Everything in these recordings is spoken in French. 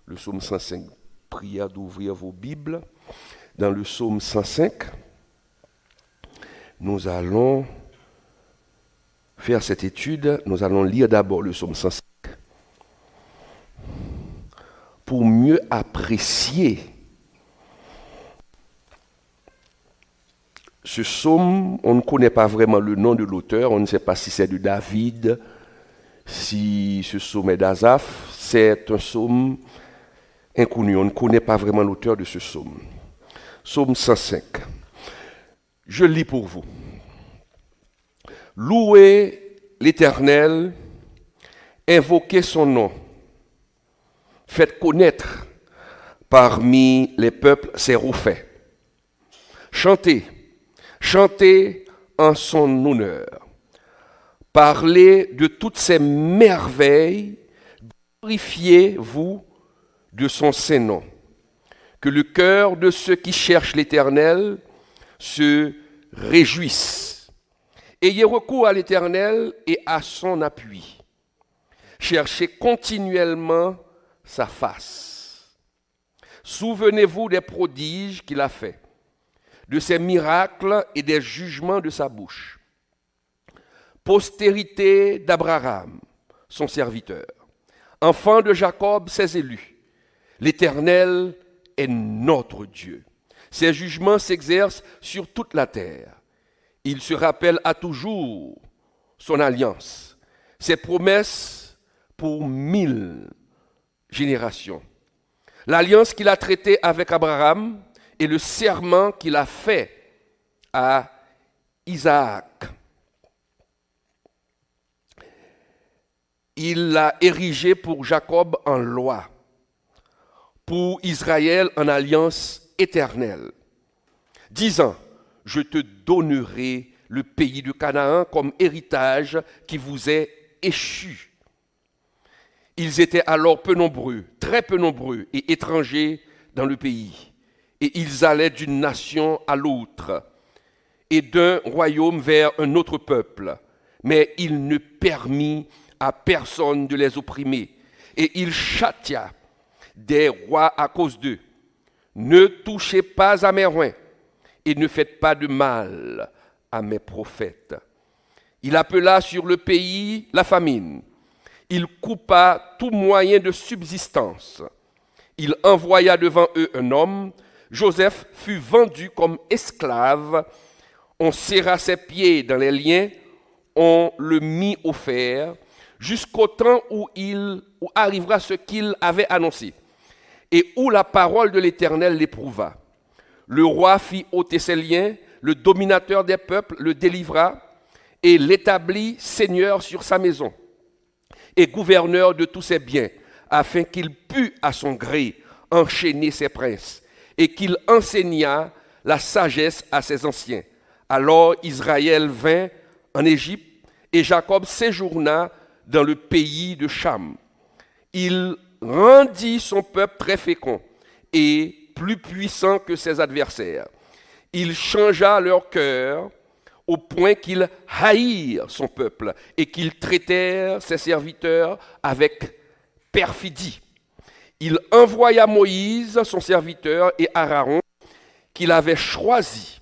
le psaume 105. Prière d'ouvrir vos Bibles. Dans le psaume 105, nous allons faire cette étude. Nous allons lire d'abord le psaume 105 pour mieux apprécier ce psaume. On ne connaît pas vraiment le nom de l'auteur, on ne sait pas si c'est de David, si ce psaume est d'Asaph. C'est un psaume inconnu, on ne connaît pas vraiment l'auteur de ce psaume. Psaume 105. Je lis pour vous. Louez l'Éternel, invoquez son nom, faites connaître parmi les peuples ses rofaits. Chantez, chantez en son honneur. Parlez de toutes ses merveilles, glorifiez-vous de son saint nom. Que le cœur de ceux qui cherchent l'Éternel se réjouisse. Ayez recours à l'Éternel et à son appui. Cherchez continuellement sa face. Souvenez-vous des prodiges qu'il a faits, de ses miracles et des jugements de sa bouche. Postérité d'Abraham, son serviteur, enfant de Jacob, ses élus. L'Éternel est notre Dieu. Ses jugements s'exercent sur toute la terre. Il se rappelle à toujours son alliance, ses promesses pour 1000 générations. L'alliance qu'il a traitée avec Abraham et le serment qu'il a fait à Isaac. Il l'a érigé pour Jacob en loi, pour Israël en alliance éternelle, disant, je te donnerai le pays de Canaan comme héritage qui vous est échu. Ils étaient alors peu nombreux, très peu nombreux et étrangers dans le pays. Et ils allaient d'une nation à l'autre et d'un royaume vers un autre peuple. Mais il ne permit à personne de les opprimer. Et il châtia des rois à cause d'eux. Ne touchez pas à mes rois et ne faites pas de mal à mes prophètes. Il appela sur le pays la famine. Il coupa tout moyen de subsistance. Il envoya devant eux un homme. Joseph fut vendu comme esclave. On serra ses pieds dans les liens. On le mit au fer jusqu'au temps où arrivera ce qu'il avait annoncé et où la parole de l'Éternel l'éprouva. Le roi fit ôter ses liens, le dominateur des peuples le délivra et l'établit seigneur sur sa maison et gouverneur de tous ses biens, afin qu'il pût à son gré enchaîner ses princes et qu'il enseignât la sagesse à ses anciens. Alors Israël vint en Égypte et Jacob séjourna dans le pays de Cham. Il rendit son peuple très fécond et plus puissant que ses adversaires. Il changea leur cœur au point qu'ils haïrent son peuple et qu'ils traitèrent ses serviteurs avec perfidie. Il envoya Moïse, son serviteur, et Aaron, qu'il avait choisi.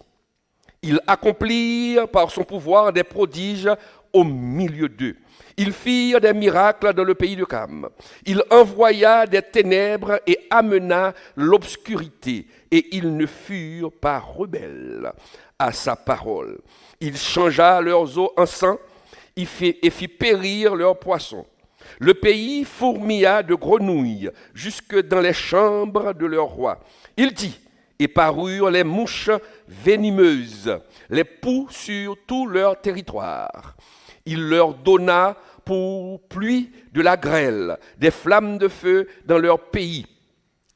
Ils accomplirent par son pouvoir des prodiges au milieu d'eux. Ils firent des miracles dans le pays de Cam. Il envoya des ténèbres et amena l'obscurité. Et ils ne furent pas rebelles à sa parole. Il changea leurs eaux en sang et fit périr leurs poissons. Le pays fourmilla de grenouilles jusque dans les chambres de leur roi. Il dit, et parurent les mouches venimeuses, les poux sur tout leur territoire. Il leur donna pour pluie de la grêle, des flammes de feu dans leur pays.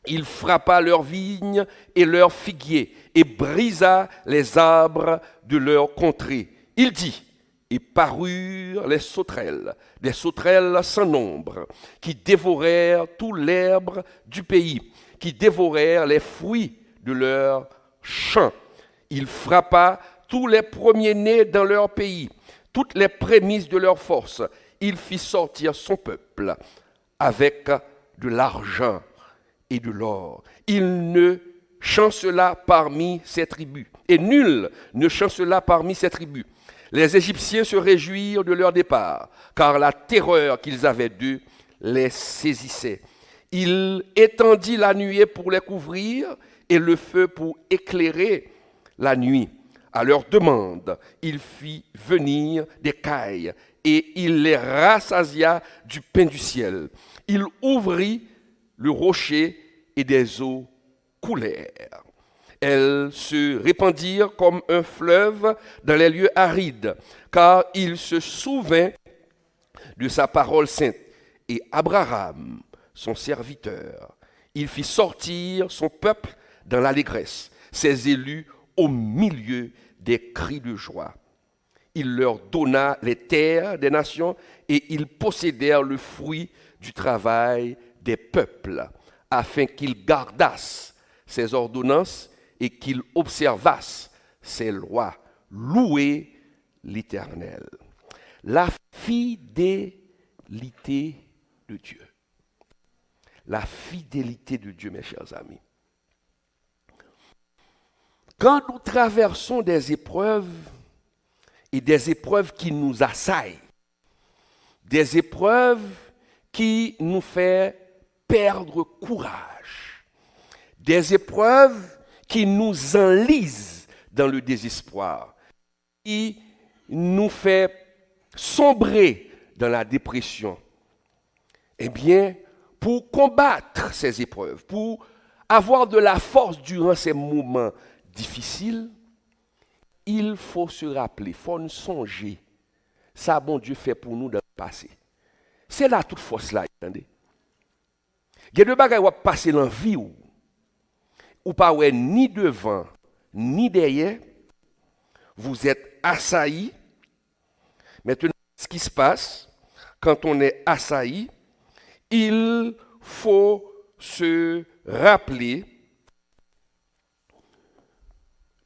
Il frappa leurs vignes et leurs figuiers et brisa les arbres de leur contrée. Il dit, et parurent les sauterelles, des sauterelles sans nombre, qui dévorèrent tout l'herbe du pays, qui dévorèrent les fruits de leurs champs. Il frappa tous les premiers-nés dans leur pays, toutes les prémices de leur force. Il fit sortir son peuple avec de l'argent et de l'or. Il ne chancela parmi ses tribus, et nul ne chancela parmi ses tribus. Les Égyptiens se réjouirent de leur départ, car la terreur qu'ils avaient d'eux les saisissait. Il étendit la nuée pour les couvrir et le feu pour éclairer la nuit. À leur demande, il fit venir des cailles et il les rassasia du pain du ciel. Il ouvrit le rocher et des eaux coulèrent. Elles se répandirent comme un fleuve dans les lieux arides, car il se souvint de sa parole sainte. Et Abraham, son serviteur, il fit sortir son peuple dans l'allégresse, ses élus au milieu des cris de joie. Il leur donna les terres des nations et ils possédèrent le fruit du travail des peuples, afin qu'ils gardassent ses ordonnances et qu'ils observassent ses lois. Louez l'Éternel. La fidélité de Dieu. La fidélité de Dieu, mes chers amis. Quand nous traversons des épreuves et des épreuves qui nous assaillent, des épreuves qui nous font perdre courage, des épreuves qui nous enlisent dans le désespoir, qui nous fait sombrer dans la dépression. Eh bien, pour combattre ces épreuves, pour avoir de la force durant ces moments difficiles, il faut se rappeler, il faut nous songer, ça bon Dieu fait pour nous dans le passé. C'est là toute force là, attendez. Il y a deux bagages qui vont passer dans la vie ou pas ouais, ni devant, ni derrière, vous êtes assailli. Maintenant, ce qui se passe, quand on est assailli, il faut se rappeler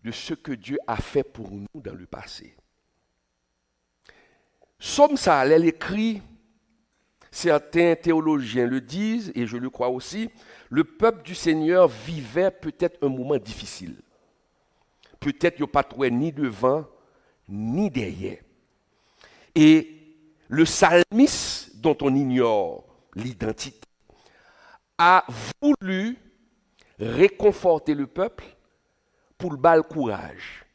de ce que Dieu a fait pour nous dans le passé. Somme ça, elle écrit, certains théologiens le disent, et je le crois aussi, le peuple du Seigneur vivait peut-être un moment difficile. Peut-être qu'il n'y a pas trouvé ni devant, ni derrière. Et le psalmiste, dont on ignore l'identité, a voulu réconforter le peuple pour le bal courage.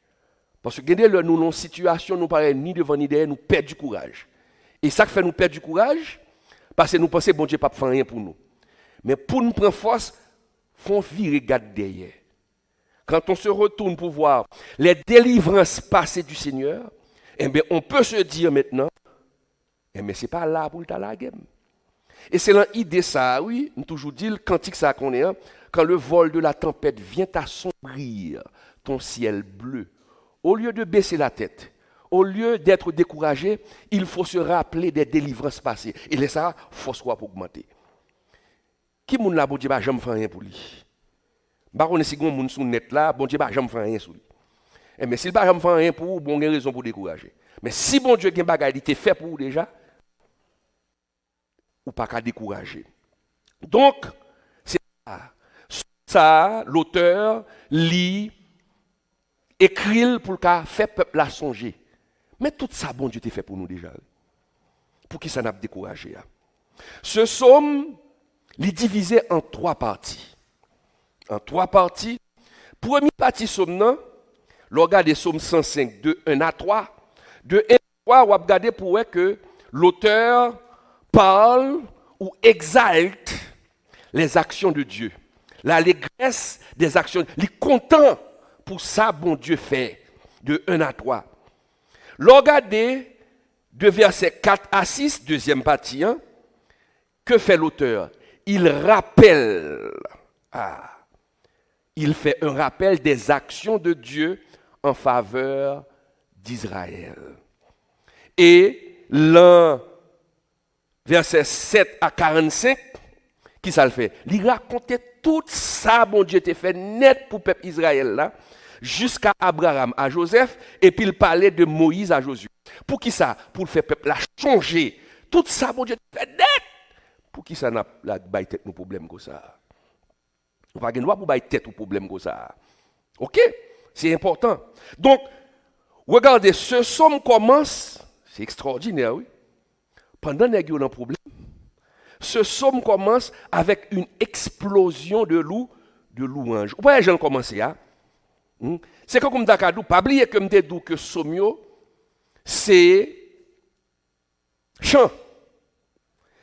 Parce que nous, dans une situation, nous paraît ni devant ni derrière, nous perdons du courage. Et ça qui fait nous perdre du courage, parce que nous pensons que bon Dieu ne peut pas faire rien pour nous. Mais pour nous prendre force, il faut virer garde derrière. Quand on se retourne pour voir les délivrances passées du Seigneur, eh bien, on peut se dire maintenant, eh bien, ce n'est pas là pour la game. Et c'est l'idée ça, oui, nous toujours dit le cantique ça qu'on est, hein, quand le vol de la tempête vient assombrir ton ciel bleu, au lieu de baisser la tête, au lieu d'être découragé, il faut se rappeler des délivrances passées. Et les ça, force pour augmenter. Qui moun la bon Dieu va jamais faire rien pour lui. Baron si gon moun sou net là, bon Dieu va jamais faire rien sur lui. Mais s'il va jamais faire rien pour vous, bon, il y a raison pour décourager. Mais si bon Dieu gen bagay il te fait pour vous déjà, ou pas qu'à décourager. Donc, c'est ça, l'auteur lit, écrit pour qu'à faire peuple la songer. Mais tout ça, bon Dieu t'a fait pour nous déjà. Pour qui ça n'a pas découragé. Ce psaume, il est divisé en 3 parties. En 3 parties. Première partie psaume, le regardez psaume 105, de 1 à 3. De 1 à 3, on va regarder pour voir que l'auteur parle ou exalte les actions de Dieu. L'allégresse des actions. Il est content pour ça, bon Dieu fait. De 1 à 3. Regardez de versets 4 à 6, deuxième partie. Hein, que fait l'auteur? Il rappelle. Il fait un rappel des actions de Dieu en faveur d'Israël. Et l'un, verset 7 à 45, qui ça le fait? Il racontait tout ça, bon Dieu t'a fait net pour le peuple Israël là, jusqu'à Abraham, à Joseph, et puis il parlait de Moïse à Josué. Pour qui ça? Pour le faire peuple là changer. Tout ça, bon Dieu t'a fait net. Pour qui ça n'a pas de problème comme ça? Vous n'avez pas le droit pour bailler tête au problème comme ça. OK? C'est important. Donc, regardez, ce somme commence, c'est extraordinaire, oui. Pendant que nous avons un problème, ce somme commence avec une explosion de louanges. Vous voyez, j'ai commencé, hein? C'est comme Dakadou, pas oublier que je dis que Somio, c'est chant.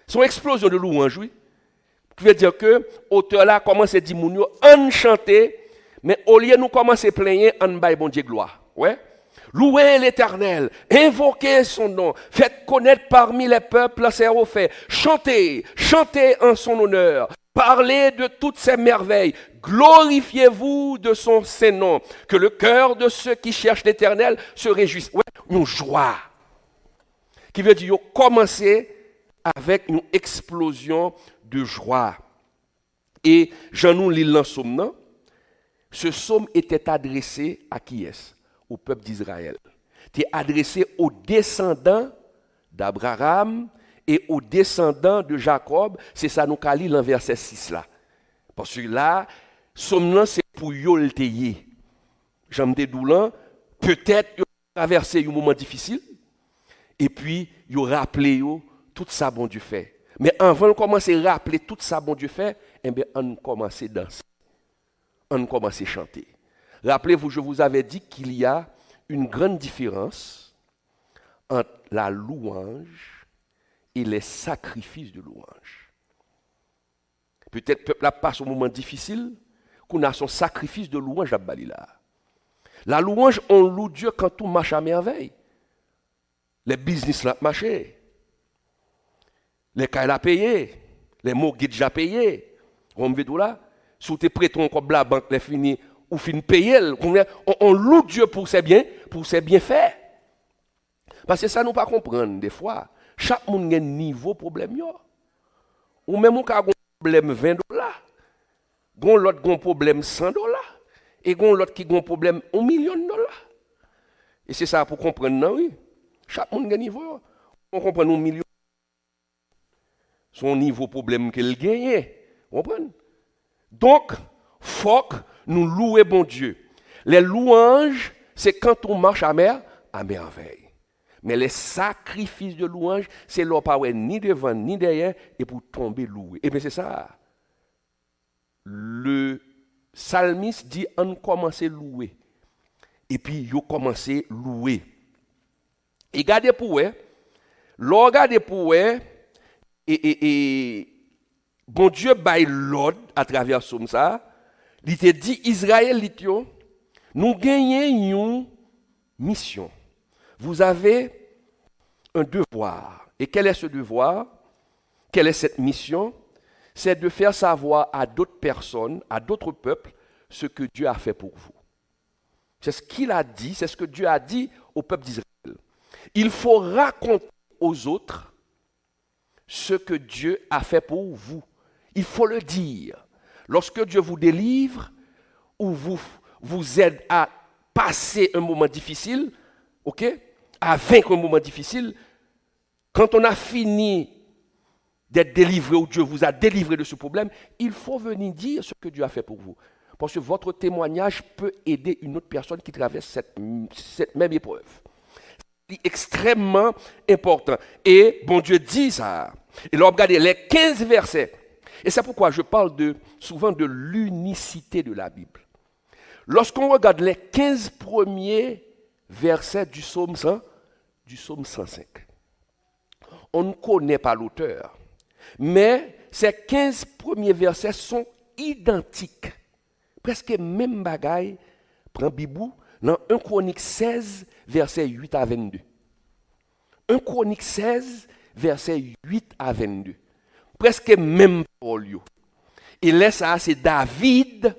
Son explosion de louanges, oui. Vous pouvez dire que l'auteur là commence à dire on chanter, mais au lieu de nous commencer à plaigner, on baille bon Dieu gloire. Ouais? Louez l'Éternel, invoquez son nom, faites connaître parmi les peuples ses refaits, chantez, chantez en son honneur, parlez de toutes ses merveilles, glorifiez-vous de son saint nom, que le cœur de ceux qui cherchent l'Éternel se réjouisse. Ouais, une joie. Qui veut dire commencer avec une explosion de joie. Et j'en nous lis dans psaume, non? Ce psaume était adressé à qui est-ce? Au peuple d'Israël. Il est adressé aux descendants d'Abraham et aux descendants de Jacob. C'est ça nous lit dans verset 6 là. Parce que là, psaume c'est pour yo le teye. J'en me doulan, peut-être yo traverser un moment difficile et puis yo rappeler yo tout ça bon Dieu fait. Mais avant de commencer à rappeler tout ça bon Dieu fait, eh bien on commence à danser. On commence à chanter. Rappelez-vous, je vous avais dit qu'il y a une grande différence entre la louange et les sacrifices de louange. Peut-être le peuple passe un moment difficile, qu'on a son sacrifice de louange à Balila. La louange, on loue Dieu quand tout marche à merveille. Les business là marché. Les cas là payé. Les mortgages déjà payés. On me dit là, si tu es prêt comme la banque les fini ou fin payer, on loue Dieu pour ses bienfaits. Parce que ça nous pas comprendre des fois. Chaque monde a un niveau problème yo. Ou même on a un problème $20, gon l'autre gon problème $100 et gon l'autre qui gon problème $1 million. Et c'est ça pour comprendre non oui. Chaque monde a un niveau. On comprend $1 million. Son niveau problème qu'il gagne. Vous comprenez? Donc, faut que nous louer bon Dieu. Les louanges, c'est quand on marche à merveille. Mais les sacrifices de louange, c'est là pas ni devant ni derrière et pour tomber loué. Et bien c'est ça. Le psalmiste dit on commence à louer. Et puis il commence à louer. Et regardez pour eux. Regardez pour eux. Et bon Dieu baille l'ordre à travers ce ça. Il te dit Israël, nous gagnons une mission. Vous avez un devoir. Et quel est ce devoir? Quelle est cette mission? C'est de faire savoir à d'autres personnes, à d'autres peuples, ce que Dieu a fait pour vous. C'est ce qu'il a dit, c'est ce que Dieu a dit au peuple d'Israël. Il faut raconter aux autres ce que Dieu a fait pour vous. Il faut le dire. Lorsque Dieu vous délivre ou vous aide à passer un moment difficile, ok, à vaincre un moment difficile, quand on a fini d'être délivré ou Dieu vous a délivré de ce problème, il faut venir dire ce que Dieu a fait pour vous. Parce que votre témoignage peut aider une autre personne qui traverse cette même épreuve. C'est extrêmement important. Et bon Dieu dit ça. Et là, regardez les 15 versets. Et c'est pourquoi je parle souvent de l'unicité de la Bible. Lorsqu'on regarde les 15 premiers versets du psaume 105, on ne connaît pas l'auteur. Mais ces 15 premiers versets sont identiques. Presque même bagaille, prend Bibou, dans 1 Chronique 16, versets 8 à 22. 1 Chronique 16, versets 8 à 22. Presque même parole. Et là, ça, c'est David,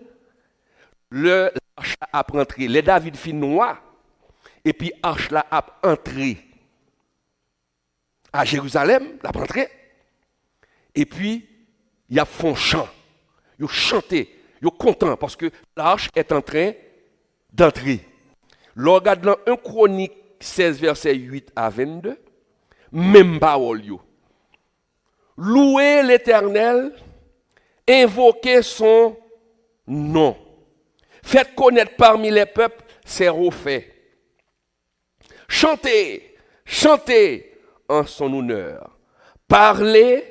l'arche a entré. Le David fit noir, et puis l'arche là a entré à Jérusalem, l'a entré. Et puis, il y a font chant. Ils ont chanté, ils sont contents parce que l'arche est en train d'entrer. Regarde dans 1 Chronique 16, versets 8 à 22, même parole. Louez l'Éternel, invoquez son Non. Faites connaître parmi les peuples ses refaits. Chantez, chantez en son honneur. Parlez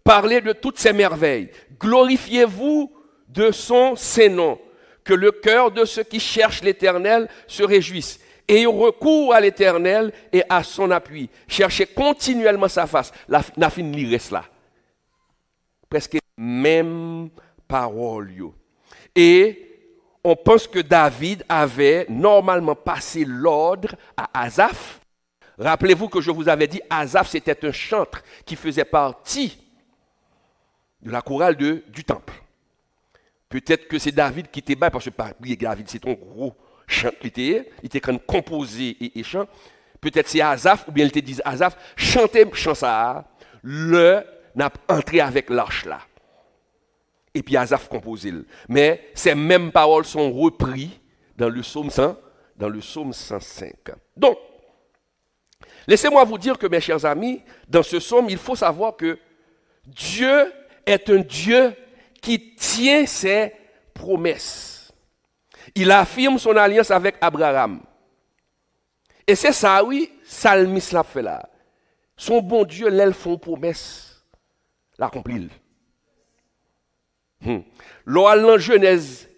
de toutes ses merveilles. Glorifiez-vous de son Saint-Nom. Que le cœur de ceux qui cherchent l'Éternel se réjouisse. Ayez recours à l'Éternel et à son appui. Cherchez continuellement sa face. La fin lire cela. Presque même parole. Et on pense que David avait normalement passé l'ordre à Asaph. Rappelez-vous que je vous avais dit, Asaph c'était un chantre qui faisait partie de la chorale du temple. Peut-être que c'est David qui était bas, parce que David c'est un gros chant, il était quand même composé et chant. Peut-être c'est Asaph, ou bien il te dit Asaph, chantez chant ça, n'a entré avec l'arche là. Et puis Asaph composé. Mais ces mêmes paroles sont reprises dans le psaume 105. Donc, laissez-moi vous dire que mes chers amis, dans ce psaume, il faut savoir que Dieu est un Dieu qui tient ses promesses. Il affirme son alliance avec Abraham. Et c'est ça, oui, Salmis l'a fait là. Son bon Dieu, l'elle font promesse, l'accomplit. Dans Genèse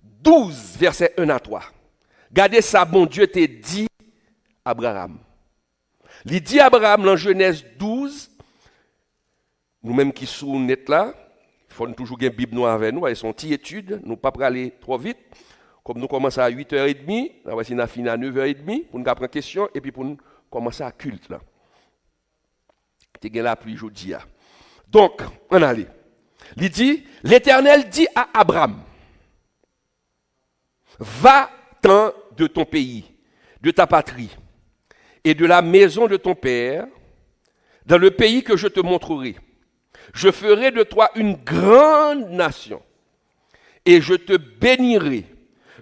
12, verset 1 à 3. Gardez ça, bon Dieu t'a dit Abraham. Il dit Abraham dans Genèse 12, nous-mêmes qui sommes net là, il faut toujours avoir une Bible noire avec nous, et son petite étude, nous ne pouvons pas aller trop vite. Comme nous commençons à 8h30, nous avons fini à 9h30 pour nous prendre question et puis pour nous commencer à culte là. Tu as la pluie aujourd'hui. Donc, on allait. Il dit, l'Éternel dit à Abraham, va-t'en de ton pays, de ta patrie et de la maison de ton père, dans le pays que je te montrerai. Je ferai de toi une grande nation et je te bénirai.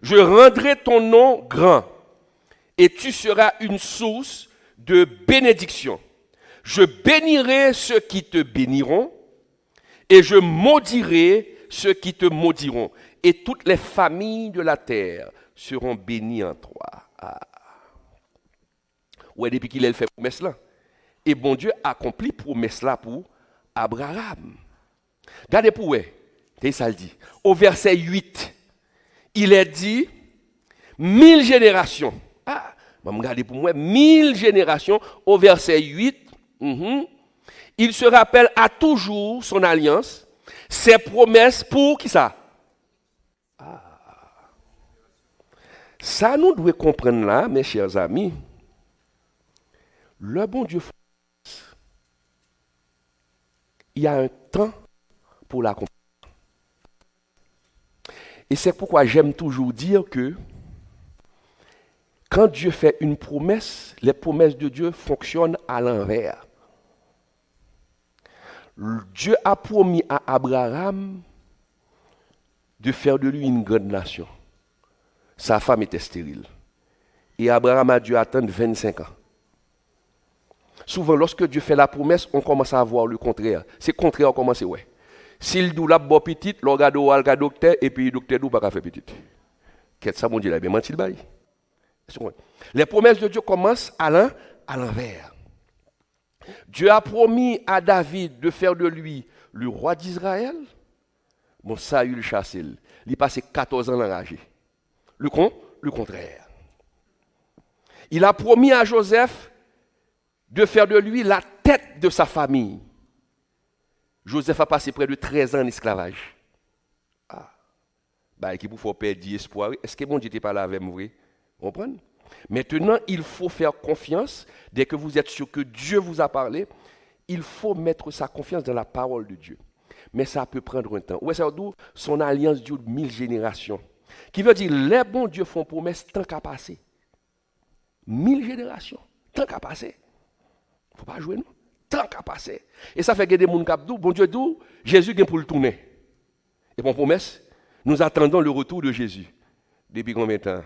Je rendrai ton nom grand et tu seras une source de bénédiction. Je bénirai ceux qui te béniront et je maudirai ceux qui te maudiront. Et toutes les familles de la terre seront bénies en toi. Ah. Ouais, depuis qu'il a fait promesse là. Et bon Dieu accomplit promesse là pour Abraham. Regardez pour vous, c'est ça le dit. Au verset 8, il est dit 1000 générations. Ah, regardez pour moi, 1000 générations. Au verset 8, il se rappelle à toujours son alliance, ses promesses pour qui ça? Ah. Ça nous devons comprendre là, mes chers amis. Le bon Dieu, il y a un temps pour l'accomplir. Et c'est pourquoi j'aime toujours dire que quand Dieu fait une promesse, les promesses de Dieu fonctionnent à l'envers. Dieu a promis à Abraham de faire de lui une grande nation. Sa femme était stérile. Et Abraham a dû attendre 25 ans. Souvent, lorsque Dieu fait la promesse, on commence à voir le contraire. C'est le contraire, on commence à ouais. S'il dit la bonne petite, le regarde au docteur, et puis le docteur dit pas faire petite. Qu'est-ce que ça, mon Dieu, il a bien menti le bail. Les promesses de Dieu commencent à l'envers. Dieu a promis à David de faire de lui le roi d'Israël. Bon, ça, il chassé. Il passé 14 ans enragé. Le contraire. Il a promis à Joseph de faire de lui la tête de sa famille. Joseph a passé près de 13 ans en esclavage. Ah. Bah, qui faut perdre espoir. Est-ce que mon Dieu n'était pas là avec moi? Vous comprenez? Maintenant, il faut faire confiance. Dès que vous êtes sûr que Dieu vous a parlé, il faut mettre sa confiance dans la parole de Dieu. Mais ça peut prendre un temps. Ouais, ça veut dire son alliance dure 1000 générations. Qui veut dire, les bons dieux font promesse tant qu'à passer. 1000 générations, tant qu'à passer. Il ne faut pas jouer, non? Tant qu'à passer. Et ça fait que des gens qui disent, bon Dieu dit, Jésus vient pour le tourner. Et pour promesse, nous attendons le retour de Jésus. Depuis combien de temps?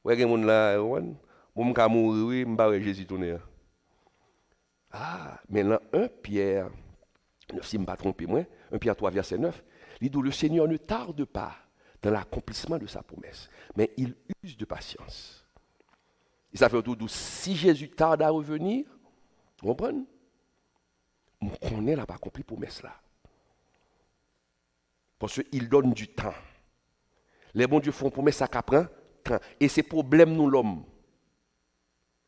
Ouais, les gens là, bon, je mourir, je vais Jésus tourner. Ah, maintenant, 1 Pierre, si je ne me pas trompé, moi, 1 Pierre 3, verset 9, Il dit, le Seigneur ne tarde pas dans l'accomplissement de sa promesse, mais il use de patience. Et ça fait autour de si Jésus tarde à revenir, vous comprenez? On connaît la pas accompli promesse là. Parce qu'il donne du temps. Les bons dieux font promesse, ça prend temps. Et c'est problème nous l'homme.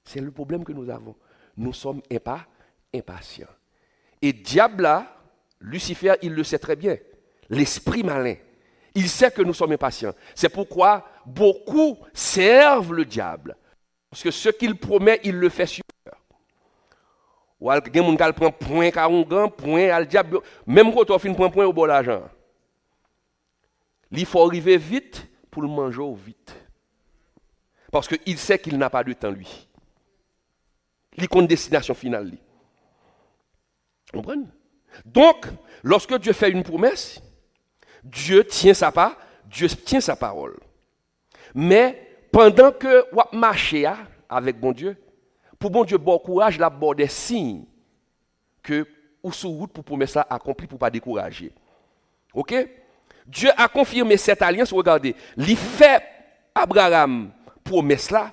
C'est le problème que nous avons. Nous sommes impatients. Et diable là, Lucifer, il le sait très bien. L'esprit malin. Il sait que nous sommes impatients. C'est pourquoi beaucoup servent le diable. Parce que ce qu'il promet, il le fait sur. Ou quelqu'un qui prend point carongan, point al diable. Même quand on finit prend point au bon l'argent. Il faut arriver vite pour le manger vite. Parce qu'il sait qu'il n'a pas de temps, lui. Il compte destination finale. Vous comprenez? Donc, lorsque Dieu fait une promesse, Dieu tient sa parole. Mais pendant que vous marchez avec bon Dieu, pour bon Dieu, bon courage, la bon des signes que ou sur route pour promesse ça accomplie pour pas décourager. OK? Dieu a confirmé cette alliance, regardez, il fait Abraham promesse là,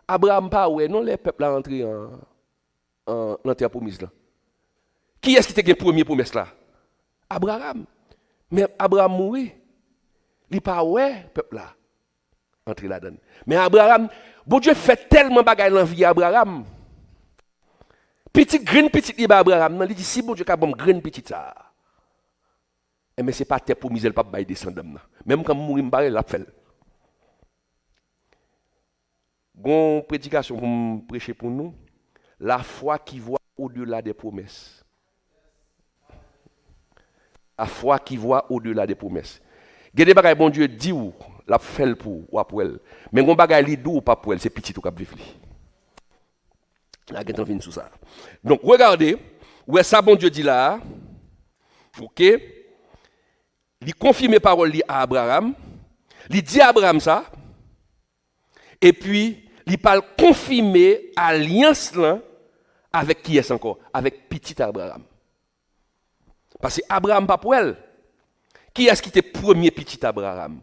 Abraham pas ouais non les peuples là entré en terre promise là. Qui est-ce qui était le premier promesse là? Abraham. Mais Abraham mourit. Il pas ouais peuple là entrer là-dedans. Mais Abraham, bon Dieu fait tellement bagaille dans vie Abraham. Petit grain petit liba Abraham, il dit si bon Dieu a bon grain petit ça. Mais c'est pas terre promise, elle pas bailler descendant. Même quand mourir m'barrer l'a fait. Gon prédication pour me prêcher pour nous, la foi qui voit au-delà des promesses. La foi qui voit au-delà des promesses. Il y a des bagages bon Dieu dit ou la fait pour ou pour elle. Mais gon bagage li dou ou pas pour elle, c'est petit ou cap vivre. Là on vient sur ça. Donc regardez, où est ça bon Dieu dit là? OK? Il confirme parole à Abraham, il dit à Abraham ça, et puis il parle confirmer alliance là avec qui est encore? Avec petit Abraham. Parce que Abraham pas pour elle. Qui est-ce qui était premier petit Abraham?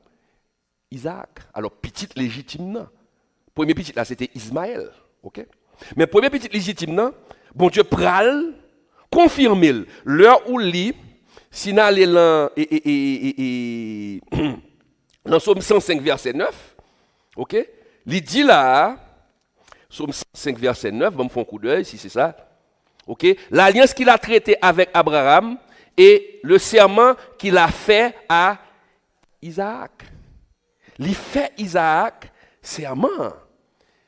Isaac. Alors petit légitime non. Premier petit là c'était Ismaël, OK? Mais premier petit légitime non, bon Dieu pral confirmer l'heure où lit si nous allons dans Psaume 105, verset 9, ok? Il dit là, Psaume 105, verset 9, on me fait un coup d'œil si c'est ça, ok? L'alliance qu'il a traitée avec Abraham et le serment qu'il a fait à Isaac. Il fait Isaac serment.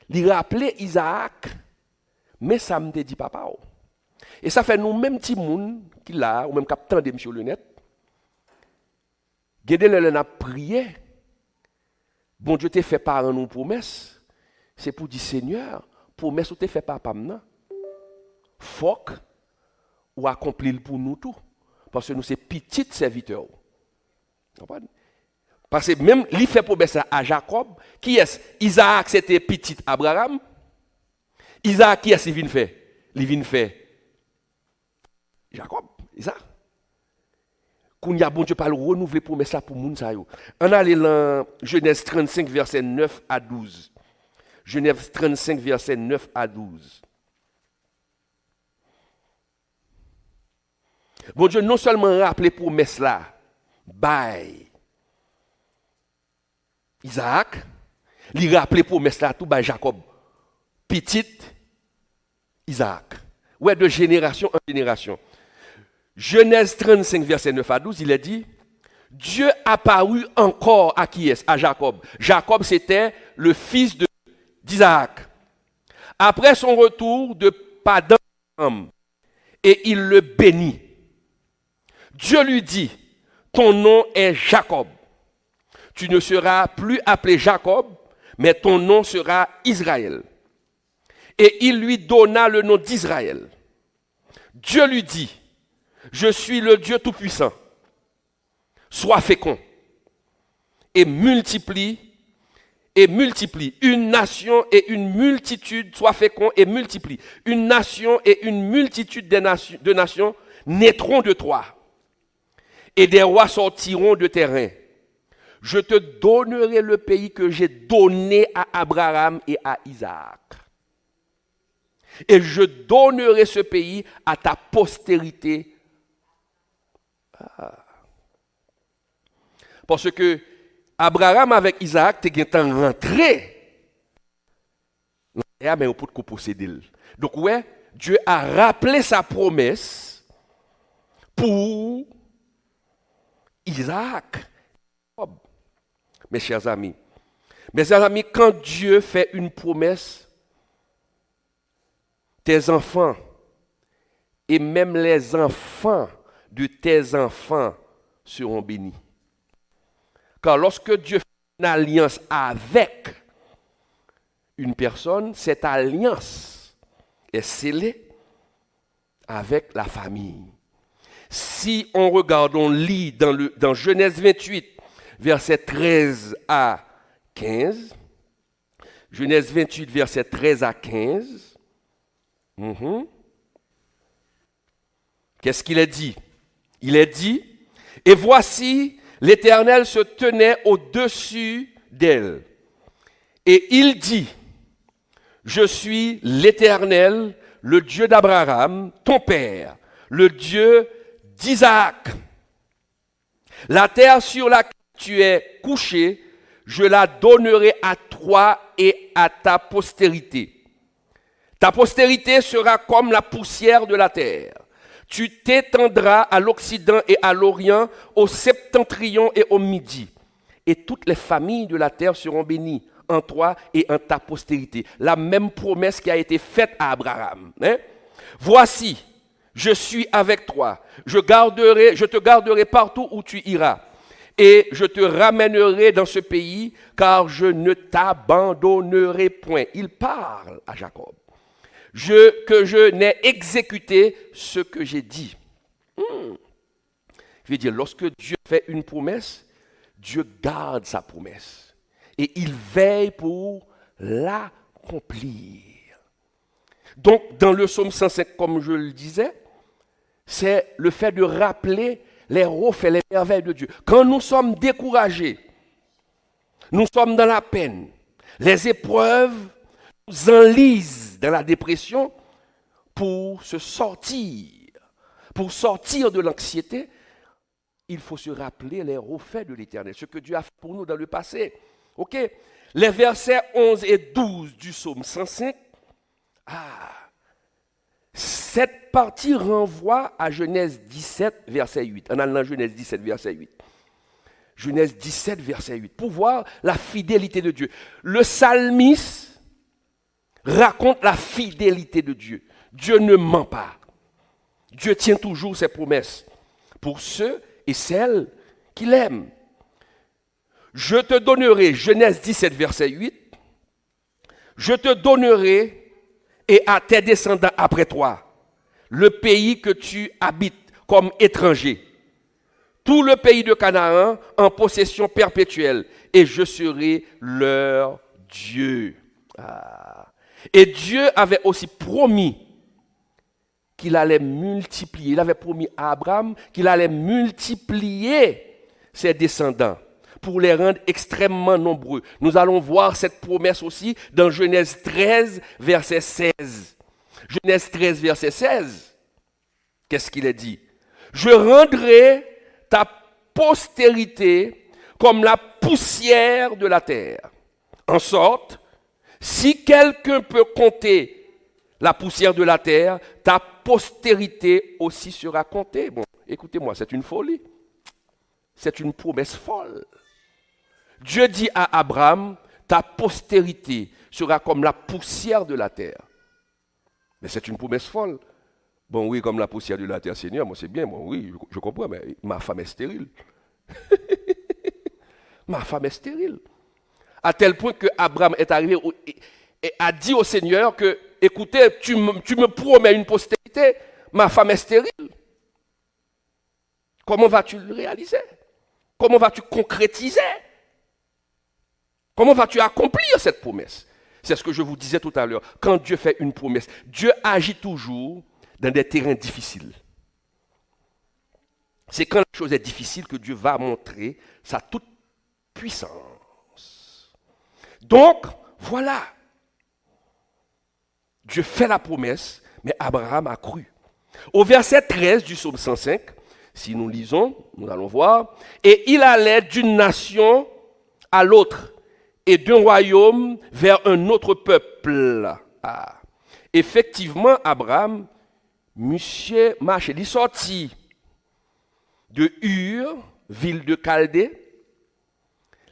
Il rappelait Isaac, mais ça me dit papa. Et ça fait nous même petit monde qui là ou même capitaine de monsieur le net. Gédéon a prié. Bon Dieu t'a fait par nous promesse. C'est pour dire Seigneur, promesse ou t'a fait par pam faut ou accomplir pour nous tout parce que nous c'est petit serviteur. Parce que même il fait promesse à Jacob, qui est Isaac c'était petit Abraham. Isaac qui est-ce qu'il vient faire? Il vient faire Jacob, Isaac. Quand il y a bon Dieu pas le renouveler promesse là pour moun sa yo. On allait dans Genèse 35 verset 9 à 12. Genèse 35 verset 9 à 12. Bon Dieu non seulement rappelé promesse là, bye Isaac, il rappelé promesse là tout by Jacob. Petite Isaac. Ouais, de génération en génération. Genèse 35, verset 9 à 12, il a dit, Dieu apparut encore à qui est-ce? À Jacob. Jacob, c'était le fils d'Isaac. Après son retour de Padan, et il le bénit. Dieu lui dit, ton nom est Jacob. Tu ne seras plus appelé Jacob, mais ton nom sera Israël. Et il lui donna le nom d'Israël. Dieu lui dit, je suis le Dieu Tout-Puissant. Sois fécond et multiplie une nation et une multitude, sois fécond et multiplie. Une nation et une multitude de nations naîtront de toi. et des rois sortiront de tes reins. Je te donnerai le pays que j'ai donné à Abraham et à Isaac. Et je donnerai ce pays à ta postérité. Parce que Abraham avec Isaac, tu es rentré. Mais on peut posséder. Donc, ouais, Dieu a rappelé sa promesse pour Isaac. Mes chers amis, quand Dieu fait une promesse, tes enfants et même les enfants de tes enfants seront bénis. Car lorsque Dieu fait une alliance avec une personne, cette alliance est scellée avec la famille. Si on regarde, on lit dans Genèse 28, versets 13 à 15, Genèse 28, versets 13 à 15, qu'est-ce qu'il est dit? Il est dit, et voici, l'Éternel se tenait au-dessus d'elle. Et il dit, je suis l'Éternel, le Dieu d'Abraham, ton père, le Dieu d'Isaac. La terre sur laquelle tu es couché, je la donnerai à toi et à ta postérité. Ta postérité sera comme la poussière de la terre. Tu t'étendras à l'Occident et à l'Orient, au septentrion et au midi. Et toutes les familles de la terre seront bénies en toi et en ta postérité. La même promesse qui a été faite à Abraham. Voici, je suis avec toi. Je te garderai partout où tu iras. Et je te ramènerai dans ce pays, car je ne t'abandonnerai point. Il parle à Jacob. Que je n'ai exécuté ce que j'ai dit. Je veux dire, lorsque Dieu fait une promesse, Dieu garde sa promesse. Et il veille pour l'accomplir. Donc, dans le psaume 105, comme je le disais, c'est le fait de rappeler les refaits, les merveilles de Dieu. Quand nous sommes découragés, nous sommes dans la peine, les épreuves nous enlisent dans la dépression pour sortir de l'anxiété, il faut se rappeler les refaits de l'Éternel, ce que Dieu a fait pour nous dans le passé. Ok? Les versets 11 et 12 du psaume 105, cette partie renvoie à Genèse 17, verset 8. En allant Genèse 17, verset 8. Genèse 17, verset 8. Pour voir la fidélité de Dieu. Le psalmiste raconte la fidélité de Dieu. Dieu ne ment pas. Dieu tient toujours ses promesses pour ceux et celles qui l'aiment. Je te donnerai, Genèse 17, verset 8, je te donnerai et à tes descendants après toi, le pays que tu habites comme étranger, tout le pays de Canaan en possession perpétuelle, et je serai leur Dieu. Et Dieu avait aussi promis qu'il allait multiplier, il avait promis à Abraham qu'il allait multiplier ses descendants pour les rendre extrêmement nombreux. Nous allons voir cette promesse aussi dans Genèse 13, verset 16. Genèse 13, verset 16. Qu'est-ce qu'il est dit? Je rendrai ta postérité comme la poussière de la terre. En sorte, si quelqu'un peut compter la poussière de la terre, ta postérité aussi sera comptée. Bon, écoutez-moi, c'est une folie. C'est une promesse folle. Dieu dit à Abraham, ta postérité sera comme la poussière de la terre. Mais c'est une promesse folle. Bon, oui, comme la poussière de la terre, Seigneur, moi c'est bien, bon, oui, je comprends, mais ma femme est stérile. Ma femme est stérile. À tel point que Abraham est arrivé et a dit au Seigneur que, écoutez, tu me promets une postérité, ma femme est stérile. Comment vas-tu le réaliser? Comment vas-tu concrétiser? Comment vas-tu accomplir cette promesse? C'est ce que je vous disais tout à l'heure. Quand Dieu fait une promesse, Dieu agit toujours dans des terrains difficiles. C'est quand chose est difficile, que Dieu va montrer sa toute puissance. Donc, voilà. Dieu fait la promesse, mais Abraham a cru. Au verset 13 du psaume 105, si nous lisons, nous allons voir, et il allait d'une nation à l'autre, et d'un royaume vers un autre peuple. Ah. Effectivement, Abraham, monsieur marché, il est sorti de Ur, ville de Chaldée,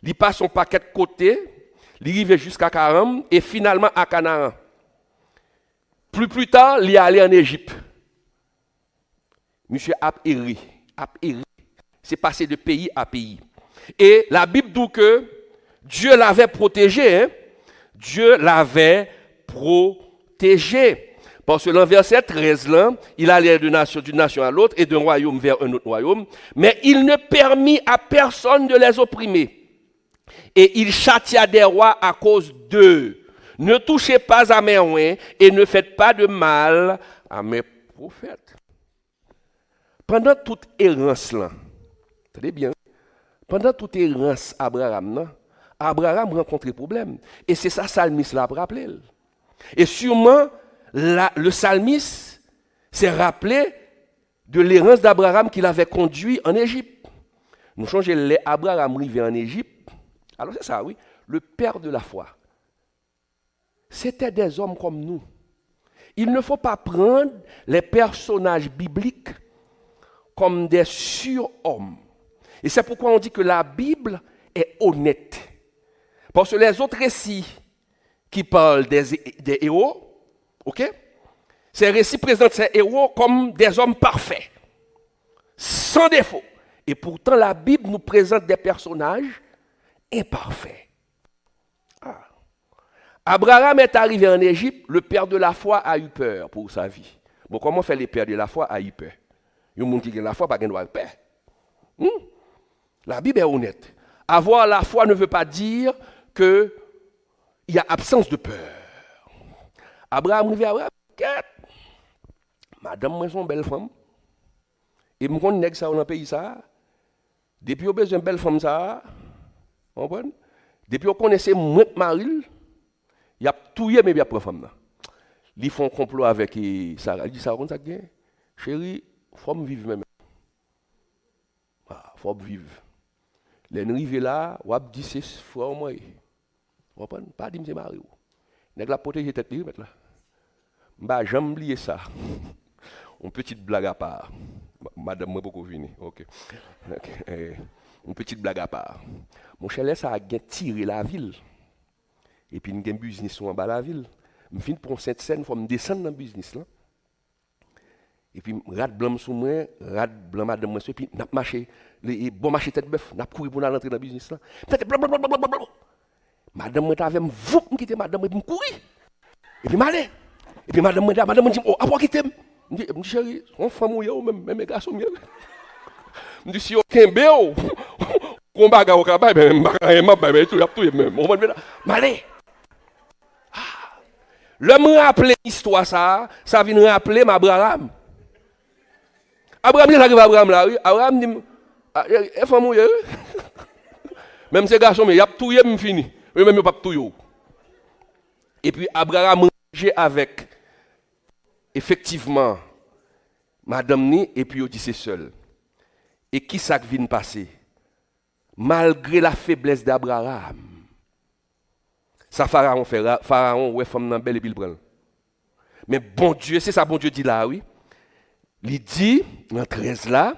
il passe son paquet de côté, il arrive jusqu'à Karam, et finalement à Canaan. Plus tard, il est allé en Égypte. Monsieur a erré. C'est passé de pays à pays. Et la Bible dit que Dieu l'avait protégé. Hein? Dieu l'avait protégé. Parce que dans le verset 13, là, il allait d'une nation à l'autre et d'un royaume vers un autre royaume. Mais il ne permit à personne de les opprimer. Et il châtia des rois à cause d'eux. Ne touchez pas à mes oins et ne faites pas de mal à mes prophètes. Pendant toute errance là, très bien, pendant toute errance Abraham rencontre des problèmes. Et c'est ça psalmiste l'a rappelé. Et sûrement, le psalmiste s'est rappelé de l'errance d'Abraham qu'il avait conduit en Égypte. Nous changeons les Abraham arrivé en Égypte. Alors c'est ça, oui, le père de la foi. C'était des hommes comme nous. Il ne faut pas prendre les personnages bibliques comme des surhommes. Et c'est pourquoi on dit que la Bible est honnête. Parce que les autres récits qui parlent des héros, ok? Ces récits présentent ces héros comme des hommes parfaits, sans défaut. Et pourtant, la Bible nous présente des personnages imparfaits. Abraham est arrivé en Égypte, le père de la foi a eu peur pour sa vie. Bon, comment fait les pères de la foi a eu peur? Il y a des gens qui ont la foi, pas qu'ils doivent peur. La Bible est honnête. Avoir la foi ne veut pas dire qu'il y a absence de peur. Abraham arrivé à Abraham, madame, moi, son belle femme. Et je connais ça dans le pays. Ça. Depuis qu'on a besoin de belle femme, ça. Depuis qu'on connaissait moi, Maril, il y a tout mais il y a pas de femme. Ils font un complot avec Sarah. Il dit ça, ça gagne. Chérie, il faut vivre même. Il faut vivre. Les arrivés là, on dit c'est frère moi. On pas dire c'est mari. Nèg la protéger tête li mettre là. M'ba jamais oublier ça. Une petite blague à part. Madame moi beaucoup fini. OK. Une petite blague à part. Mon chalet ça a tiré la ville. Et puis, nous avons un business en bas de la ville. Je finis pour cette scène, il faut me descendre dans le business. Là. Et puis, rat blanc sous moi, rat blanc madame moi, et puis, nous avons marché, bon marché tête bœuf, nous avons couru pour rentrer dans le business. Là. Madame moi, avait vous qui quitter madame moi, pour courir. Et puis, m'allais. Et puis, madame moi, dit, oh, après quitter. Je dis, chérie, on femme ou même mes garçons. Je dis, si on kembe, on bagarre au cabane, mais tout, même. On va m'allez. Le me rappeler l'histoire ça vient me rappeler Abraham. Abraham, il arrive à Abraham là, oui. Abraham dit, il faut mourir. Même ces garçons, il y a tout, il fini. Même il n'y a pas tout. Et puis Abraham mange avec, effectivement, madame ni, et puis il dit c'est seul. Et qui ça vient passer? Malgré la faiblesse d'Abraham. Ça Pharaon fait, Pharaon, ouais, femme dans belle et puis il prend. Mais bon Dieu, c'est ça bon Dieu dit là, oui. Il dit, dans 13 là,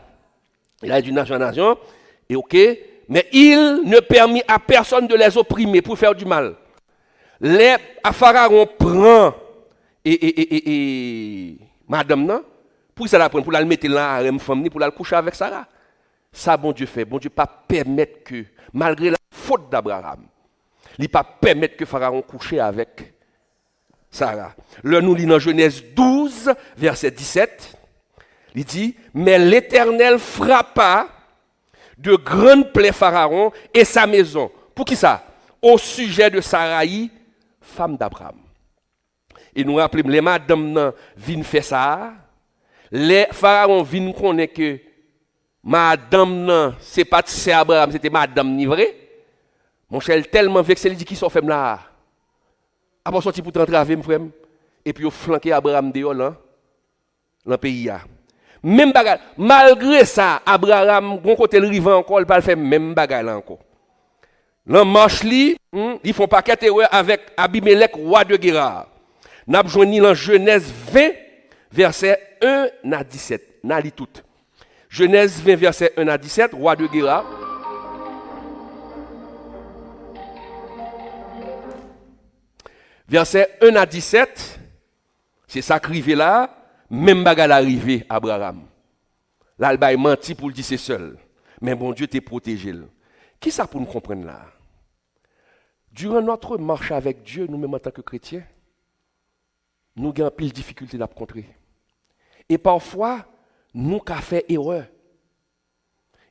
il a dit nation à nation, et ok, mais il ne permit à personne de les opprimer pour faire du mal. Les Pharaon prend et madame, non, pour ça la prendre, pour la mettre là, femme, pour la coucher avec Sarah. Ça bon Dieu fait, bon Dieu pas permettre que, malgré la faute d'Abraham, il ne pas permettre que Pharaon couche avec Sarah. Là, nous lisons dans Genèse 12, verset 17. Il dit, mais l'Éternel frappa de grandes plaies Pharaon et sa maison. Pour qui ça? Au sujet de Sarai, femme d'Abraham. Et nous rappelons, les madames viennent faire ça. Les Pharaon viennent connaître que madame nan, c'est pas c'est Abraham, c'était madame ni vrai. Mon cher tellement vexé, il dit qui sont fait là. Après sorti pour t'entraver, mon frère. Et puis, il flanqué Abraham dehors là, dans le pays. Même bagarre. Malgré ça, Abraham, bon côté le rive encore, il va faire même bagarre là encore. Dans marche li, ils font paquet avec Abimelech, roi de Guérar. N'a besoin dans Genèse 20, verset 1 à 17. N'a li tout. Genèse 20, verset 1 à 17, roi de Guérar. Verset 1 à 17, c'est ça qui arrive là, même bagarre arrivé Abraham. Là, il a menti pour le dire c'est seul. Mais bon Dieu t'a protégé. Qui ça pour nous comprendre là? Durant notre marche avec Dieu, nous-mêmes en tant que chrétiens, nous avons pile de difficultés à rencontrer. Et parfois, nous avons fait erreur.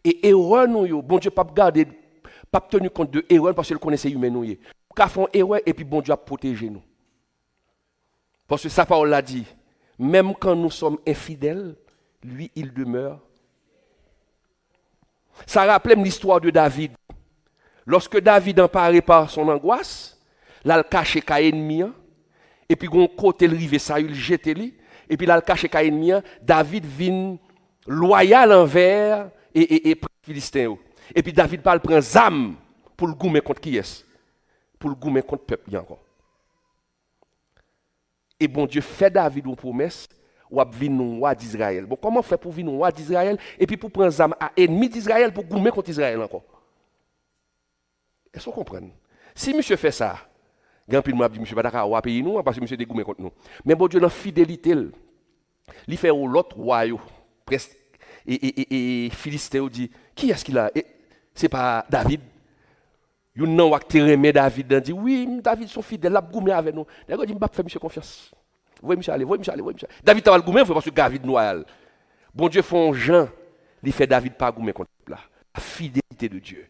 Et erreur, nous, bon Dieu, pas garder, pas tenu compte de erreur parce qu'il connaissait humain. Nous avons fait erreur et puis bon Dieu a protégé nous. Parce que sa parole l'a dit, même quand nous sommes infidèles, lui, il demeure. Ça rappelle l'histoire de David. Lorsque David emparé par son angoisse, là, il cache ennemi, et puis, on côté le rive, ça, il jette lui, et puis là, il cache ennemi, David vient loyal envers et Philistin. Et puis, David parle, prend zam pour le goumer contre qui est? Pour le goumer contre le peuple, encore. Et bon Dieu fait David une promesse, ou a venir roi d'Israël. Bon, comment faire pour venir roi d'Israël, et puis pour prendre zam à ennemi d'Israël, pour goumer contre Israël encore? Est-ce qu'on comprend? Si monsieur fait ça, grand pile m'a dit monsieur pas d'accord payer nous parce que monsieur dégoumé contre nous. Mais bon Dieu dans fidélité, il fait l'autre roi presque et Philistin dit qui est-ce qu'il a? C'est pas David. Il non wa terremer David dit oui, David sont fidèles, l'a goumé avec nous. D'accord dit m'pas faire monsieur confiance. Voyez monsieur aller, voyez monsieur aller, voyez monsieur. David t'a goumé parce que David noyal. Bon Dieu font Jean, il fait David pas goumé contre là. La fidélité de Dieu.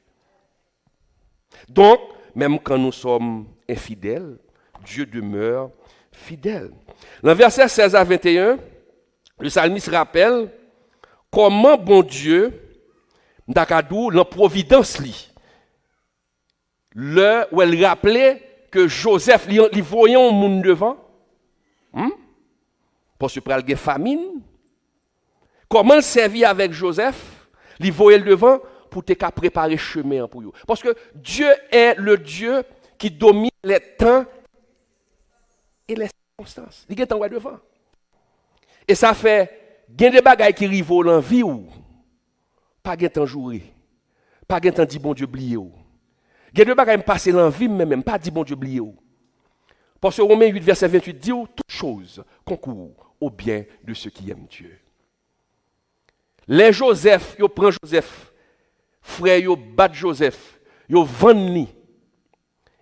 Donc, même quand nous sommes infidèles, Dieu demeure fidèle. Dans le verset 16 à 21, le psalmiste rappelle comment bon Dieu, dans la providence, là où elle rappelait que Joseph, il voyait un monde devant, parce que pour la famine, comment il servit avec Joseph, il voyait le devant, pour te préparer chemin pour vous. Parce que Dieu est le Dieu qui domine les temps et les circonstances. Il est en devant. Et ça fait, il y a des bagailles qui arrivent dans la vie ou pas de temps jouer, pas de temps dire bon Dieu oublier ou. Il y a des bagailles qui passent dans la vie même pas dire bon Dieu oublier ou. Parce que Romains 8 verset 28 dit toutes choses concourent au bien de ceux qui aiment Dieu. Les Joseph, ils prennent Joseph. Frère, yo bat Joseph, yo vendni.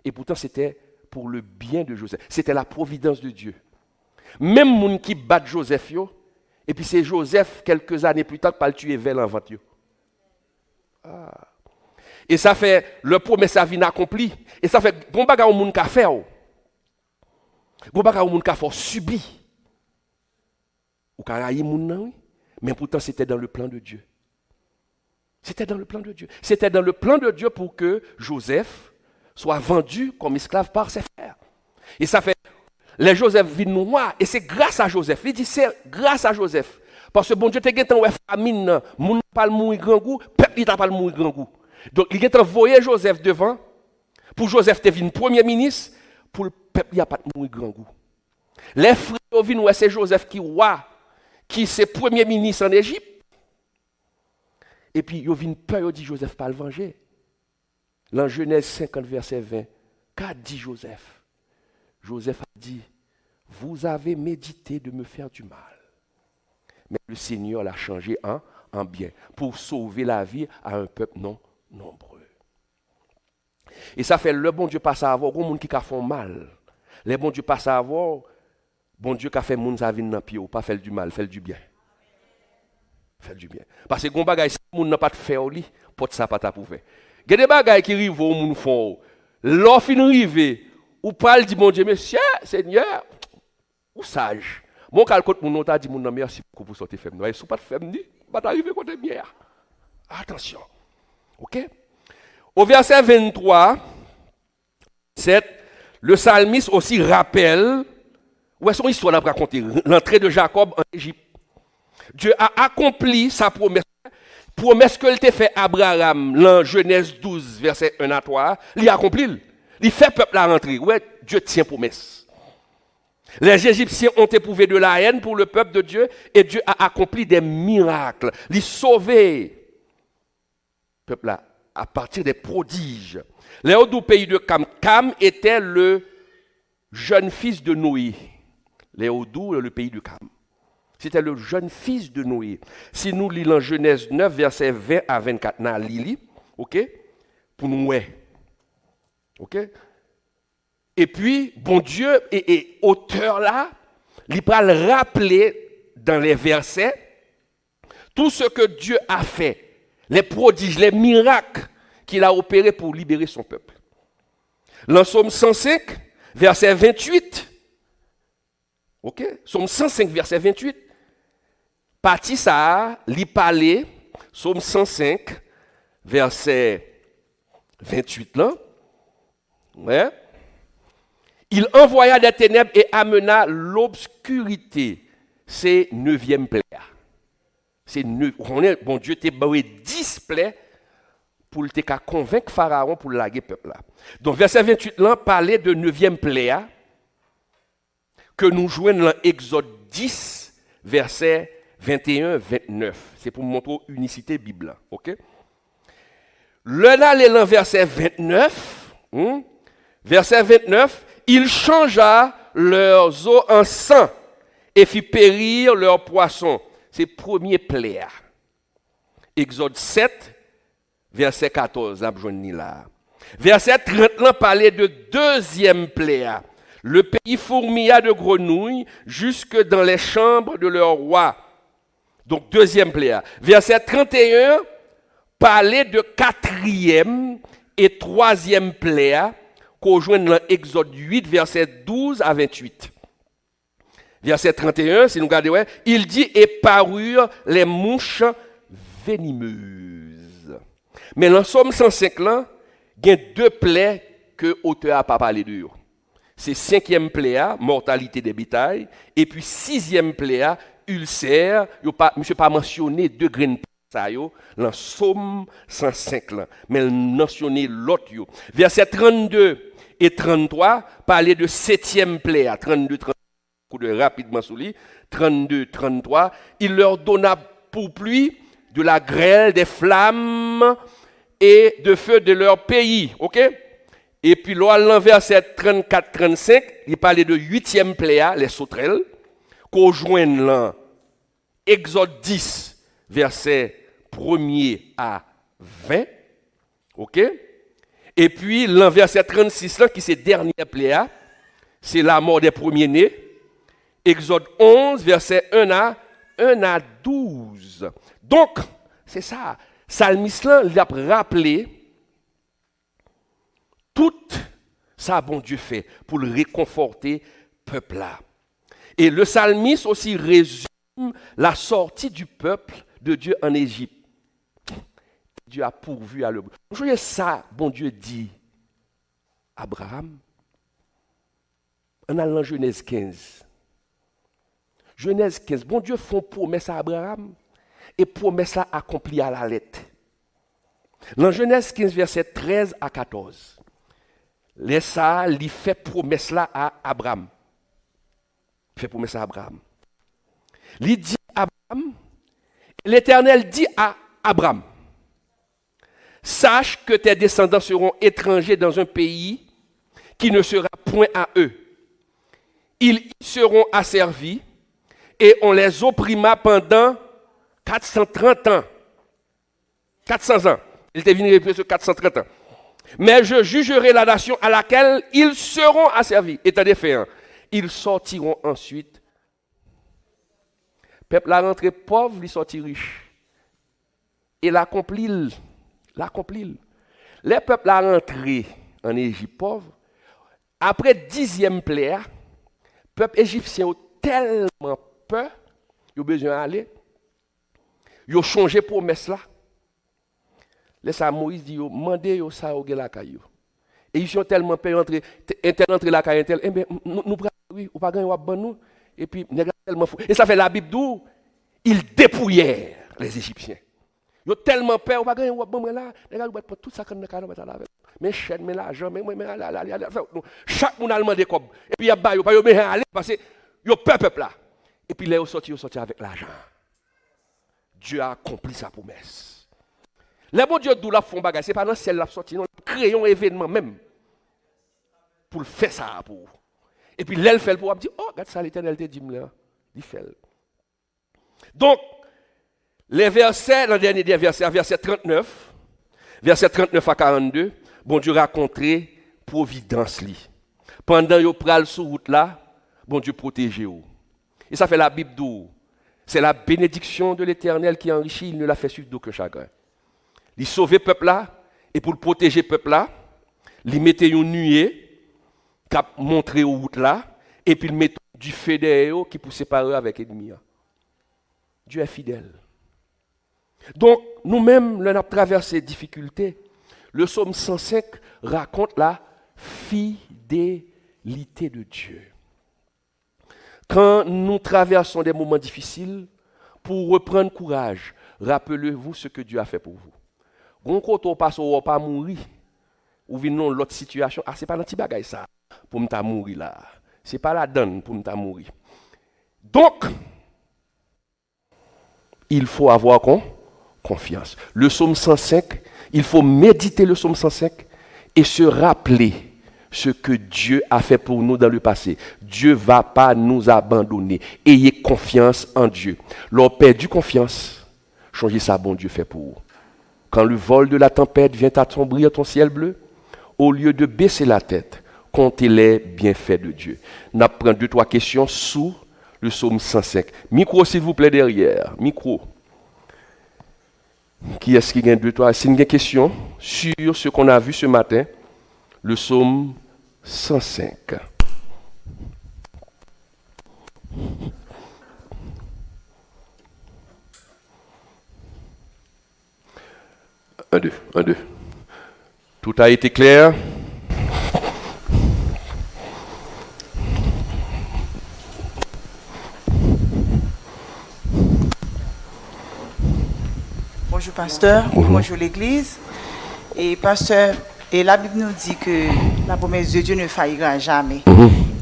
Et pourtant, c'était pour le bien de Joseph. C'était la providence de Dieu. Même moun qui bat Joseph, yo, et puis c'est Joseph, quelques années plus tard, qui va le tuer vers l'envant. Et ça fait, le promesse à vie accompli. Et ça fait, bon bagay ou moun ka fait. Bon bagay ou moun ka fait subi. Ou ka rayi moun nan, oui. Mais pourtant, c'était dans le plan de Dieu. C'était dans le plan de Dieu. C'était dans le plan de Dieu pour que Joseph soit vendu comme esclave par ses frères. Et ça fait, les Joseph viennent noirs, et c'est grâce à Joseph. Il dit, c'est grâce à Joseph. Parce que bon Dieu, tu as famine, moun pas le mourir grand goût, peuple n'a pas le mourir grand goût. Donc, il a envoyé Joseph devant, pour Joseph devient premier ministre, pour le peuple n'a pas de mourir grand goût. Les frères viennent, c'est Joseph qui roi, qui c'est premier ministre en Égypte. Et puis, il y a une peur, il dit Joseph pas le venger. Dans Genèse 50, verset 20, qu'a dit Joseph? Joseph a dit, vous avez médité de me faire du mal. Mais le Seigneur l'a changé en bien, pour sauver la vie à un peuple non nombreux. Et ça fait, le bon Dieu passe à avoir, il y a des gens qui font mal. Le bon Dieu passe à avoir, bon Dieu qui a fait moun sa vie dans pied, pas faire du mal, faire du bien. Faire du bien. Parce que les bagages, si moun n'a pas de faire au lit, porte ça pas ta pour faire. Il y a des bagages qui arrivent au moun font. L'offre arrive, ou parle dit bon Dieu, monsieur, Seigneur, ou sage. Mon calcul mon t'a dit mon merci beaucoup pour sortir femme. Si pas de femme ni, pas arriver côté bien. Attention. OK? Au verset 23, 7, le psalmiste aussi rappelle, où est son histoire à raconter, l'entrée de Jacob en Égypte. Dieu a accompli sa promesse que t'a fait à Abraham, dans Genèse 12, verset 1 à 3, il a accompli. Il fait peuple à rentrer. Ouais, Dieu tient promesse. Les Égyptiens ont éprouvé de la haine pour le peuple de Dieu et Dieu a accompli des miracles. Il a sauvé le peuple là à partir des prodiges. Léo du pays de Cam. Cam était le jeune fils de Noé. Léo le pays de Cam. C'était le jeune fils de Noé. Si nous lisons Genèse 9, versets 20 à 24, nous lisons, ok? Pour nous, ouais. Ok? Et puis, bon Dieu, et auteur là, il va le rappeler dans les versets tout ce que Dieu a fait, les prodiges, les miracles qu'il a opérés pour libérer son peuple. Dans Psaume 105, verset 28, ok? Psaume 105, verset 28, partie ça, li parler, Psaume 105, verset 28 là, ouais. Il envoya des ténèbres et amena l'obscurité. C'est 9e plaie. C'est bon Dieu t'a donné 10 plaies pour te convaincre Pharaon pour laguer le peuple là. Donc verset 28 là parlait de 9e plaie que nous jouons dans Exode 10 verset 21-29. C'est pour montrer unicité Bible. OK? Le là les dans verset 29, verset 29, il changea leurs eaux en sang et fit périr leurs poissons. C'est premier plaie. Exode 7, verset 14, là. Verset 30 là parlait de deuxième plaie. Le pays fourmilla de grenouilles jusque dans les chambres de leur roi. Donc deuxième plaie. Verset 31 parlait de quatrième et troisième plaie qu'on joint dans Exode 8, verset 12 à 28. Verset 31, si nous regardons, ouais, il dit « Et parurent les mouches venimeuses ». Mais dans Psaume 105, là, il y a deux plaies que l'auteur n'a pas parlé d'eux. C'est 5e plaie, mortalité des bétails, et puis 6e plaie, ulcère. Je n'ai pas mentionné deux graines dans Psaume 105, là, mais il mentionné l'autre. Verset 32 et 33 parlaient de 7e plaie, 32, 33, de rapidement sous lui, 32, 33. Il leur donna pour pluie de la grêle, des flammes et de feu de leur pays. Ok? Et puis, là, verset 34, 35, il parlait de 8e plaie, les sauterelles, qu'on joint là, Exode 10, verset 1er à 20. Ok? Et puis, le verset 36, là, qui c'est dernière plaie, c'est la mort des premiers-nés. Exode 11, verset 1 à 12. Donc, c'est ça. Psalmiste, là, il a rappelé tout ça, bon Dieu fait, pour le réconforter, peuple là. Et le psalmiste aussi résume la sortie du peuple de Dieu en Égypte. Dieu a pourvu à l'œuvre. Vous voyez ça, bon Dieu dit Abraham, en allant en Genèse 15. Genèse 15, bon Dieu fait une promesse à Abraham et promesse là accomplie à la lettre. Dans Genèse 15, verset 13 à 14, les ça, il fait promesse là à Abraham. Il fait promesse à Abraham. Il dit à Abraham, l'Éternel dit à Abraham, sache que tes descendants seront étrangers dans un pays qui ne sera point à eux. Ils y seront asservis et on les opprimera pendant 430 ans. 400 ans. Il était venu répéter sur 430 ans. Mais je jugerai la nation à laquelle ils seront asservis. État des faits, ils sortiront ensuite. Peuple la rentrée pauvre, il sortit riche. Et l'accomplit. Les peuples la rentrée en Égypte pauvre. Après 10e plaie, peuple égyptien a tellement peur, ils ont besoin d'aller. Ils ont changé promesse là. Laisse à Moïse dit, mandez ça au la caillou. Et ils sont tellement peur entrer la caille tel, eh bien, nous prenons, oui, ou pas gagner, ou pas nous. Et puis, nous tellement fou. Et ça fait la Bible d'où ils dépouillèrent les Égyptiens. Ils ont tellement peur, ou pas gagner, ou pas là, les gars, ils tout ça comme nous carrément là avec. Mais chaîne, mais l'argent, mais chaque monde a demandé comme. Et puis il y a pas aller parce que yo peuple là. Et puis là ils sorti avec l'argent. Dieu a accompli sa promesse. Les bon Dieu d'où la font bagage, c'est pas dans ciel la sorti, non, créons un événement même pour faire ça pour. Et puis l'elle fait pour dire oh regarde ça l'Éternel te dit là, il fait. Donc les versets, le dernier des versets, verset 39, verset 39 à 42, bon Dieu raconterait providence li. Pendant yo pral sur route là, bon Dieu protégez vous. Et ça fait la Bible d'où c'est la bénédiction de l'Éternel qui enrichit, il ne l'a fait suivre d'aucun chagrin. Il sauve le peuple là, et pour le protéger le peuple là, il mettait une nuée qui a montré aux routes là, et puis il met du feu derrière qui pour séparer avec l'ennemi. Dieu est fidèle. Donc, nous-mêmes, nous avons traversé des difficultés. Le psaume 105 raconte la fidélité de Dieu. Quand nous traversons des moments difficiles, pour reprendre courage, rappelez-vous ce que Dieu a fait pour vous. Quand on passe au pas mourir, ou venons l'autre situation, ah c'est pas un petit bagage ça, pour me mourir là. C'est pas la donne pour me mourir. Donc, il faut avoir confiance. Le psaume 105, il faut méditer le psaume 105 et se rappeler ce que Dieu a fait pour nous dans le passé. Dieu ne va pas nous abandonner. Ayez confiance en Dieu. Lorsque perdu confiance, changez ça, bon Dieu fait pour vous. Quand le vol de la tempête vient assombrir ton ciel bleu, au lieu de baisser la tête, comptez les bienfaits de Dieu. Nous prenons 2-3 questions sous le psaume 105. Micro, s'il vous plaît, derrière. Micro. Qui est-ce qui gagne 2-3? C'est une question sur ce qu'on a vu ce matin, le psaume 105. Un, deux. Tout a été clair? Bonjour pasteur, bonjour l'église. Et pasteur, et la Bible nous dit que la promesse de Dieu ne faillira jamais.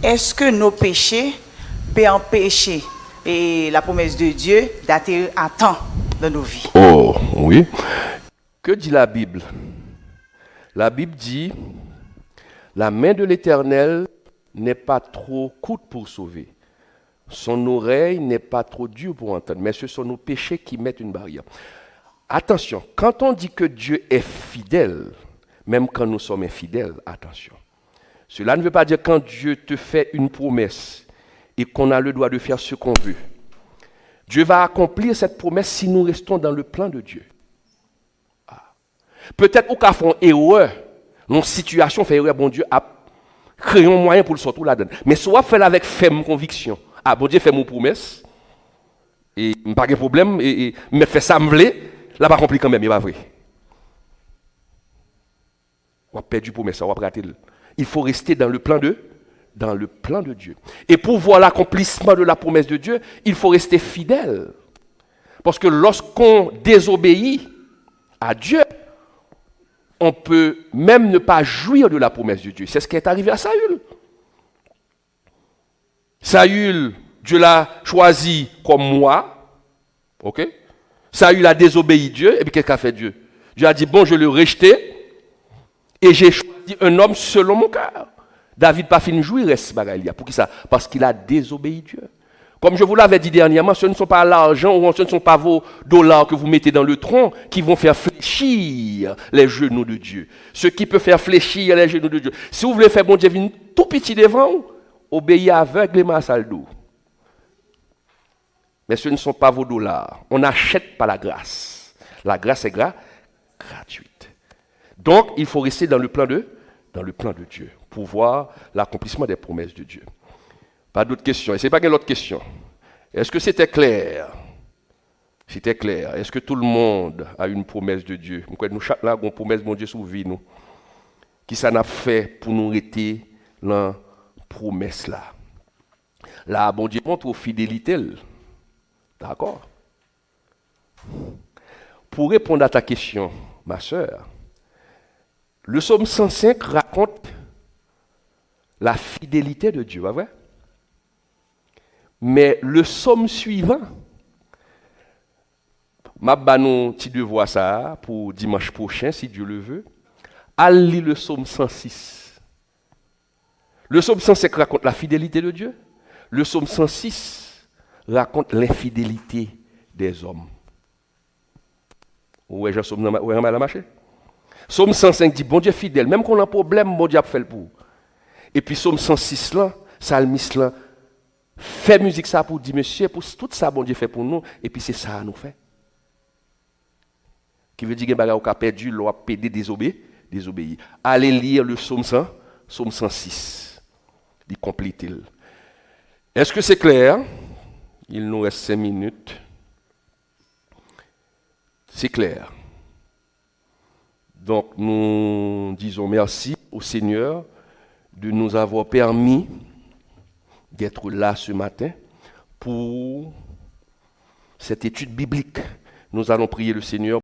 Est-ce que nos péchés peuvent empêcher la promesse de Dieu d'atterrir à temps dans nos vies? Oh, oui. Que dit la Bible? La Bible dit, la main de l'Éternel n'est pas trop courte pour sauver. Son oreille n'est pas trop dure pour entendre. Mais ce sont nos péchés qui mettent une barrière. Attention, quand on dit que Dieu est fidèle, même quand nous sommes infidèles, attention. Cela ne veut pas dire quand Dieu te fait une promesse et qu'on a le droit de faire ce qu'on veut. Dieu va accomplir cette promesse si nous restons dans le plan de Dieu. Peut-être au cas font erreur, nos situations fait erreur, bon Dieu a créé un moyen pour le sortir là-dedans. Mais soit fait avec ferme conviction. Ah, bon Dieu fait mon promesse, et pas de problème, et me fait ça me voulait. Là, pas compris quand même, il va vrai. On a perdu pour ça, on va rater. Il faut rester dans le plan de Dieu. Et pour voir l'accomplissement de la promesse de Dieu, il faut rester fidèle. Parce que lorsqu'on désobéit à Dieu, on peut même ne pas jouir de la promesse de Dieu. C'est ce qui est arrivé à Saül. Saül, Dieu l'a choisi comme moi. OK? Saül a désobéi Dieu, et puis qu'est-ce qu'a fait Dieu? Dieu a dit, bon, je le rejeté, et j'ai choisi un homme selon mon cœur. David pas fini de jouir, reste bagaille. Pour qui ça? Parce qu'il a désobéi Dieu. Comme je vous l'avais dit dernièrement, ce ne sont pas l'argent ou ce ne sont pas vos dollars que vous mettez dans le tronc qui vont faire fléchir les genoux de Dieu. Ce qui peut faire fléchir les genoux de Dieu. Si vous voulez faire bon Dieu venir tout petit devant, obéissez aveuglément à ça. Mais ce ne sont pas vos dollars. On n'achète pas la grâce. La grâce est gratuite. Donc, il faut rester dans le plan de Dieu pour voir l'accomplissement des promesses de Dieu. Pas d'autres questions. Et ce n'est pas une autre question. Est-ce que c'était clair? C'était clair. Est-ce que tout le monde a une promesse de Dieu? Nous, chaque là, avons une promesse de Dieu sur vie, nous. Qui ça n'a fait pour nous arrêter la promesse là? Là, bon Dieu montre aux fidélités. D'accord? Pour répondre à ta question, ma sœur, le psaume 105 raconte la fidélité de Dieu, pas vrai? Mais le psaume suivant, m'a banon petit devoir ça pour dimanche prochain, si Dieu le veut, à lire le psaume 106. Le psaume 105 raconte la fidélité de Dieu. Le psaume 106 raconte l'infidélité des hommes. Ouais, j'ai psaume mal à marcher. Psaume 105 dit, bon Dieu fidèle, même qu'on a un problème, bon Dieu a fait le pour. Et puis psaume 106 là, psalmiste là, fait musique ça pour dire, monsieur, pour tout ça, bon Dieu fait pour nous, et puis c'est ça nous fait. Qui veut dire que nous avons perdu, nous avons pédé, désobéi. Allez lire le psaume 100, psaume 106. Il complète. Est-ce que c'est clair? Il nous reste 5 minutes. C'est clair. Donc nous disons merci au Seigneur de nous avoir permis d'être là ce matin pour cette étude biblique. Nous allons prier le Seigneur